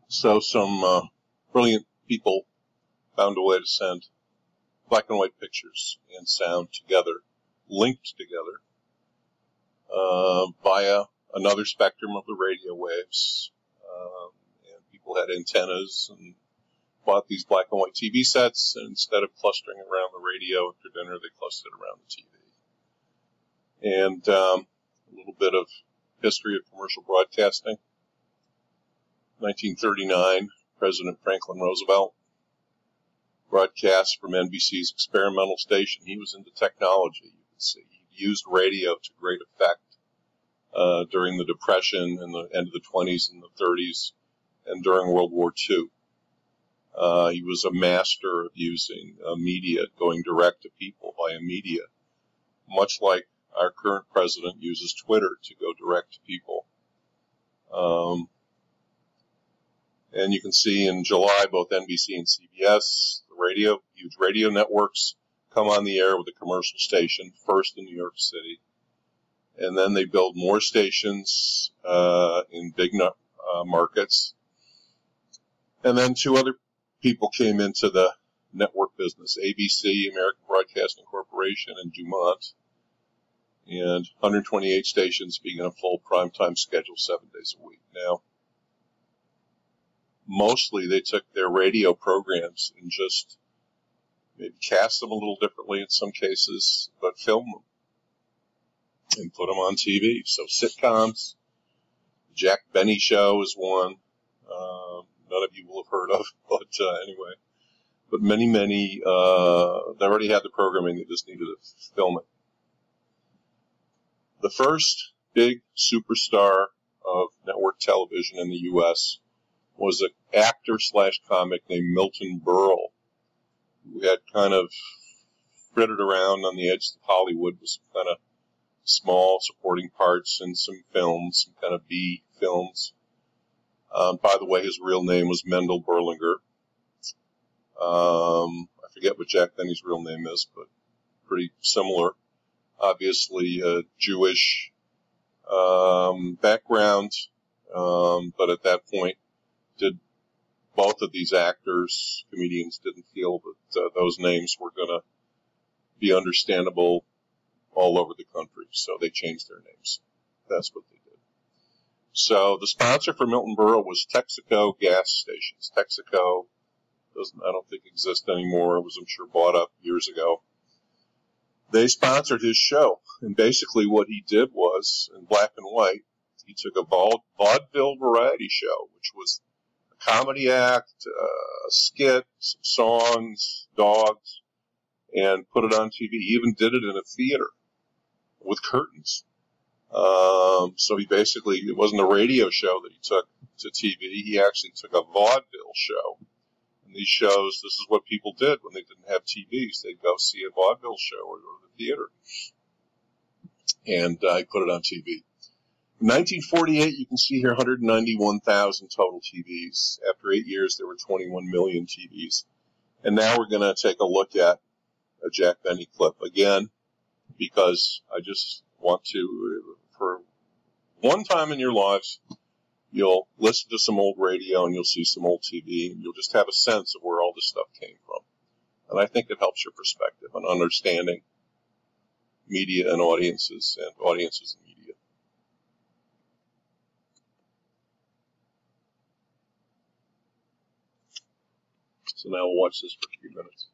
So some brilliant people found a way to send black and white pictures and sound together, linked together, via another spectrum of the radio waves. And people had antennas and bought these black and white TV sets, and instead of clustering around the radio after dinner, they clustered around the TV. And a little bit of history of commercial broadcasting. 1939, President Franklin Roosevelt broadcast from NBC's experimental station. He was into technology, you can see. He used radio to great effect during the Depression and the end of the 20s and the 30s and during World War II. He was a master of using media, going direct to people via media, much like our current president uses Twitter to go direct to people. And you can see in July, both NBC and CBS, the huge radio networks come on the air with a commercial station, first in New York City. And then they build more stations in big markets. And then two other people came into the network business, ABC, American Broadcasting Corporation, and DuMont. And 128 stations began a full primetime schedule 7 days a week. Now, mostly they took their radio programs and just maybe cast them a little differently in some cases, but filmed them and put them on TV. So sitcoms, Jack Benny Show is one. None of you will have heard of, but anyway. But many, they already had the programming, they just needed to film it. The first big superstar of network television in the U.S. was an actor/comic named Milton Berle, who had kind of frittered around on the edge of Hollywood with some kind of small supporting parts in some films, some kind of B films. By the way, his real name was Mendel Berlinger. I forget what Jack Benny's real name is, but pretty similar. Obviously, Jewish background, but at that point, both of these actors, comedians, didn't feel that those names were going to be understandable all over the country, so they changed their names. That's what they did. So the sponsor for Milton Berle was Texaco gas stations. Texaco I don't think exist anymore. It was, I'm sure, bought up years ago. They sponsored his show, and basically what he did was, in black and white, he took a vaudeville variety show, which was a comedy act, a skit, some songs, dogs, and put it on TV. He even did it in a theater with curtains. So he basically, it wasn't a radio show that he took to TV. He actually took a vaudeville show. And these shows, this is what people did when they didn't have TVs. They'd go see a vaudeville show or go to the theater. And I put it on TV. In 1948, you can see here 191,000 total TVs. After 8 years, there were 21 million TVs. And now we're going to take a look at a Jack Benny clip again, because I just want to, for one time in your lives, you'll listen to some old radio and you'll see some old TV, and you'll just have a sense of where all this stuff came from. And I think it helps your perspective on understanding media and audiences and media. So now we'll watch this for a few minutes.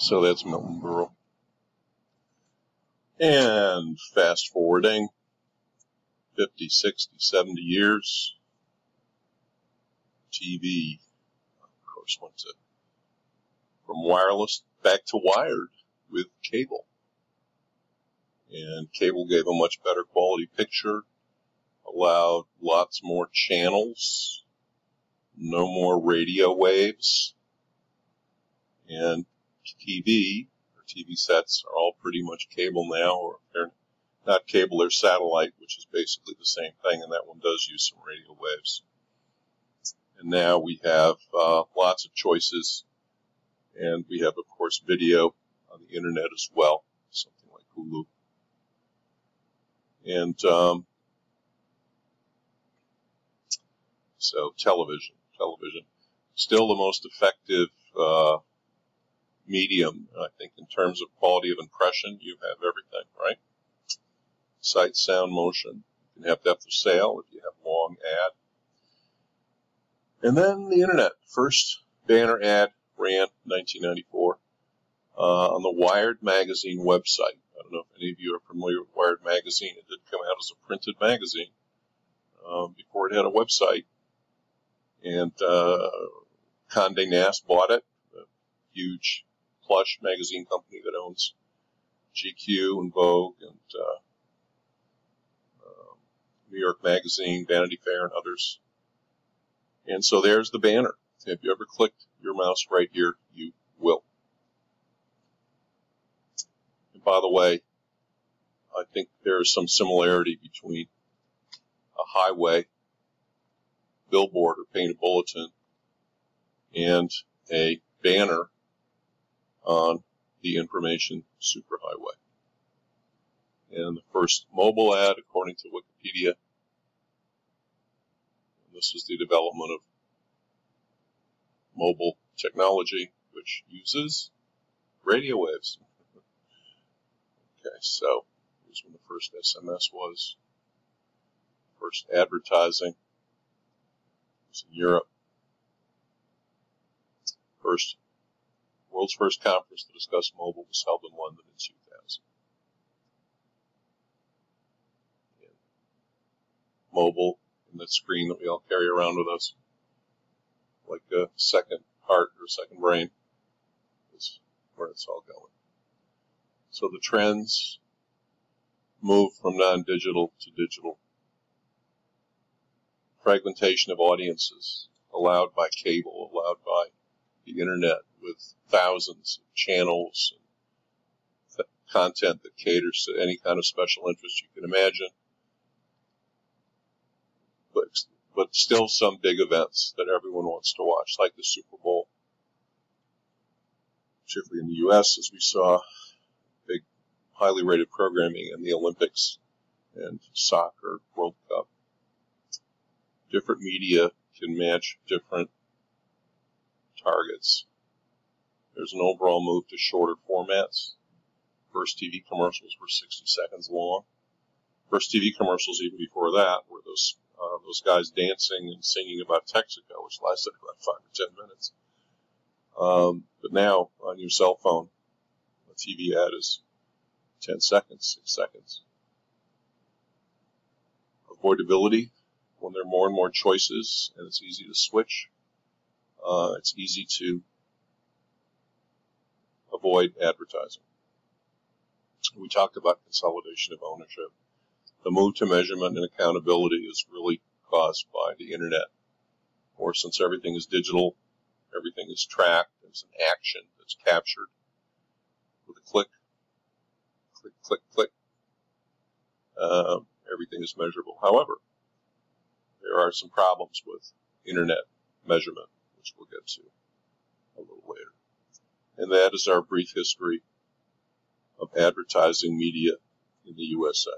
So that's Milton Berle. And fast forwarding 50, 60, 70 years, TV, of course, went from wireless back to wired with cable. And cable gave a much better quality picture, allowed lots more channels, no more radio waves, and TV sets are all pretty much cable now, or they're not cable, they're satellite, which is basically the same thing, and that one does use some radio waves. And now we have lots of choices, and we have, of course, video on the internet as well, something like Hulu. And so television, still the most effective medium, I think, in terms of quality of impression. You have everything, right? Sight, sound, motion. You can have depth of sale if you have long ad. And then the internet. First banner ad ran 1994 on the Wired magazine website. I don't know if any of you are familiar with Wired magazine. It did come out as a printed magazine before it had a website. And Condé Nast bought it, a huge plush magazine company that owns GQ and Vogue and New York Magazine, Vanity Fair, and others. And so there's the banner. If you ever clicked your mouse right here, you will. And by the way, I think there is some similarity between a highway billboard or painted bulletin and a banner on the information superhighway. And the first mobile ad, according to Wikipedia, and this is the development of mobile technology, which uses radio waves. Okay, so here's when the first SMS was. First advertising. It was in Europe. World's first conference to discuss mobile was held in London in 2000. And mobile, and that screen that we all carry around with us, like a second heart or second brain, is where it's all going. So the trends move from non-digital to digital. Fragmentation of audiences allowed by cable, allowed by the internet, with thousands of channels and content that caters to any kind of special interest you can imagine. But still some big events that everyone wants to watch, like the Super Bowl, particularly in the U.S., as we saw, big, highly rated programming in the Olympics and soccer, World Cup. Different media can match different targets. There's an overall move to shorter formats. First TV commercials were 60 seconds long. First TV commercials, even before that, were those guys dancing and singing about Texaco, which lasted about 5 or 10 minutes. But now, on your cell phone, a TV ad is 10 seconds, 6 seconds. Avoidability, when there are more and more choices and it's easy to switch, it's easy to avoid advertising. We talked about consolidation of ownership. The move to measurement and accountability is really caused by the internet, or since everything is digital, everything is tracked, there's an action that's captured with a click, click, click, click. Everything is measurable. However, there are some problems with internet measurement, which we'll get to a little later. And that is our brief history of advertising media in the USA.